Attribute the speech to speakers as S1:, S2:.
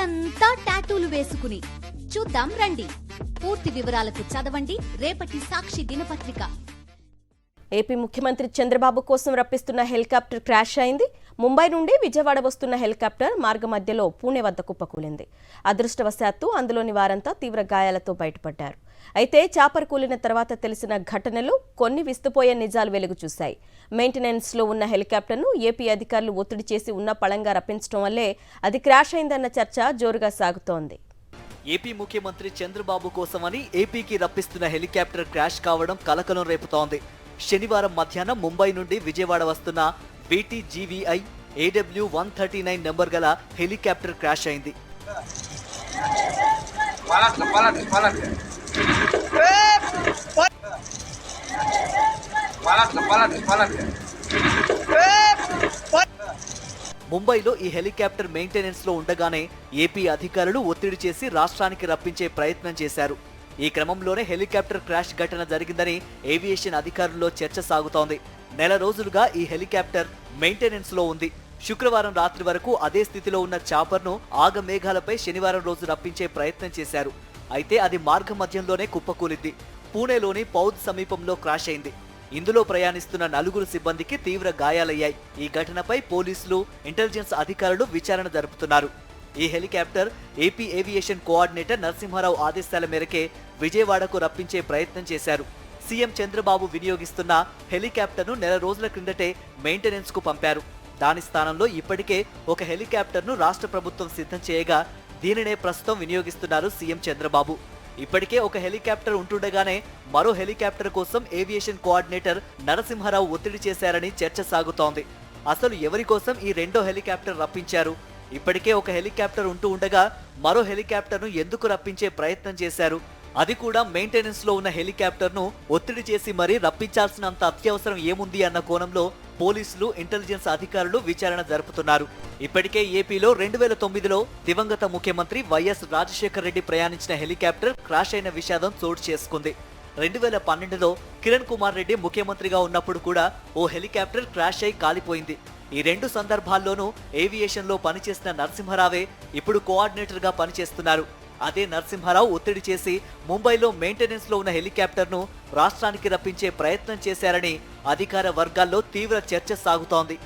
S1: ఒళ్ళంతా టాటూలు వేసుకుని చూద్దాం రండి. పూర్తి వివరాలకు చదవండి రేపటి సాక్షి దినపత్రిక.
S2: ఏపీ ముఖ్యమంత్రి చంద్రబాబు కోసం రప్పిస్తున్న హెలికాప్టర్ క్రాష్ అయింది. ముంబై నుండి విజయవాడ వస్తున్న హెలికాప్టర్ మార్గ మధ్యలో పూణె వద్ద కుప్పకూలింది. అదృష్టవశాత్తు అందులోని వారంతా తీవ్ర గాయాలతో బయటపడ్డారు. అయితే చాపర్ కూలిన తర్వాత తెలిసిన ఘటనలు కొన్ని విస్తుపోయే నిజాలు వెలుగు చూశాయి. మెయింటెనెన్స్ లో ఉన్న హెలికాప్టర్ను ఏపీ అధికారులు ఒత్తిడి చేసి ఉన్న పళంగా రప్పించడం వల్లే అది క్రాష్ అయిందన్న చర్చ జోరుగా సాగుతోంది.
S3: ఏపీ ముఖ్యమంత్రి చంద్రబాబు కోసమని ఏపీకి రప్పిస్తున్న హెలికాప్టర్ క్రాష్ కావడం కలకలం రేపుతోంది. శనివారం మధ్యాహ్నం ముంబై నుండి విజయవాడ వస్తున్న BTGVI AW139 నెంబర్ గల హెలికాప్టర్ క్రాష్ అయింది. ముంబైలో ఈ హెలికాప్టర్ మెయింటెనెన్స్ లో ఉండగానే ఏపీ అధికారులు ఒత్తిడి చేసి రాష్ట్రానికి రప్పించే ప్రయత్నం చేశారు. ఈ క్రమంలోనే హెలికాప్టర్ క్రాష్ ఘటన జరిగిందని ఏవియేషన్ అధికారుల్లో చర్చ సాగుతోంది. నెల రోజులుగా ఈ హెలికాప్టర్ మెయింటెనెన్స్ లో ఉంది. శుక్రవారం రాత్రి వరకు అదే స్థితిలో ఉన్న చాపర్ను ఆగమేఘాలపై శనివారం రోజు రప్పించే ప్రయత్నం చేశారు. అయితే అది మార్గ మధ్యంలోనే కుప్పకూలింది. పూణేలోని పౌద్ సమీపంలో క్రాష్ అయింది. ఇందులో ప్రయాణిస్తున్న 4 సిబ్బందికి తీవ్ర గాయాలయ్యాయి. ఈ ఘటనపై పోలీసులు, ఇంటెలిజెన్స్ అధికారులు విచారణ జరుపుతున్నారు. ఈ helicopter AP aviation coordinator Narasimharao ఆదేశాల మేరకే విజయవాడకు రప్పించే ప్రయత్నం చేశారు. సీఎం చంద్రబాబు వినియోగిస్తున్న హెలికాప్టర్ను నెల రోజుల క్రిందటే మెయింటెనెన్స్ కు పంపారు. దాని స్థానంలో ఇప్పటికే ఒక హెలికాప్టర్ను రాష్ట్ర ప్రభుత్వం సిద్ధం చేయగా దీనినే ప్రస్తుతం వినియోగిస్తున్నారు సీఎం చంద్రబాబు. ఇప్పటికే ఒక హెలికాప్టర్ ఉంటుండగానే మరో హెలికాప్టర్ కోసం ఏవియేషన్ కోఆర్డినేటర్ నరసింహారావు ఒత్తిడి చేశారని చర్చ సాగుతోంది. అసలు ఎవరి కోసం ఈ రెండో హెలికాప్టర్ రప్పించారు? ఇప్పటికే ఒక హెలికాప్టర్ ఉంటూ ఉండగా మరో హెలికాప్టర్ను ఎందుకు రప్పించే ప్రయత్నం చేశారు? అది కూడా మెయింటెనెన్స్ లో ఉన్న హెలికాప్టర్ను ఒత్తిడి చేసి మరీ రప్పించాల్సినంత అత్యవసరం ఏముంది అన్న కోణంలో పోలీసులు, ఇంటెలిజెన్స్ అధికారులు విచారణ జరుపుతున్నారు. ఇప్పటికే ఏపీలో 2009లో దివంగత ముఖ్యమంత్రి వైఎస్ రాజశేఖర్ రెడ్డి ప్రయాణించిన హెలికాప్టర్ క్రాష్ అయిన విషాదం చోటు చేసుకుంది. 2012లో కిరణ్ కుమార్ రెడ్డి ముఖ్యమంత్రిగా ఉన్నప్పుడు కూడా ఓ హెలికాప్టర్ క్రాష్ అయి కాలిపోయింది. ఈ 2 సందర్భాల్లోనూ ఏవియేషన్ లో పనిచేసిన నరసింహారావే ఇప్పుడు కోఆర్డినేటర్ గా పనిచేస్తున్నారు. అదే నరసింహారావు ఒత్తిడి చేసి ముంబైలో మెయింటెనెన్స్ లో ఉన్న హెలికాప్టర్ను రాష్ట్రానికి రప్పించే ప్రయత్నం చేశారని అధికార వర్గాల్లో తీవ్ర చర్చ సాగుతోంది.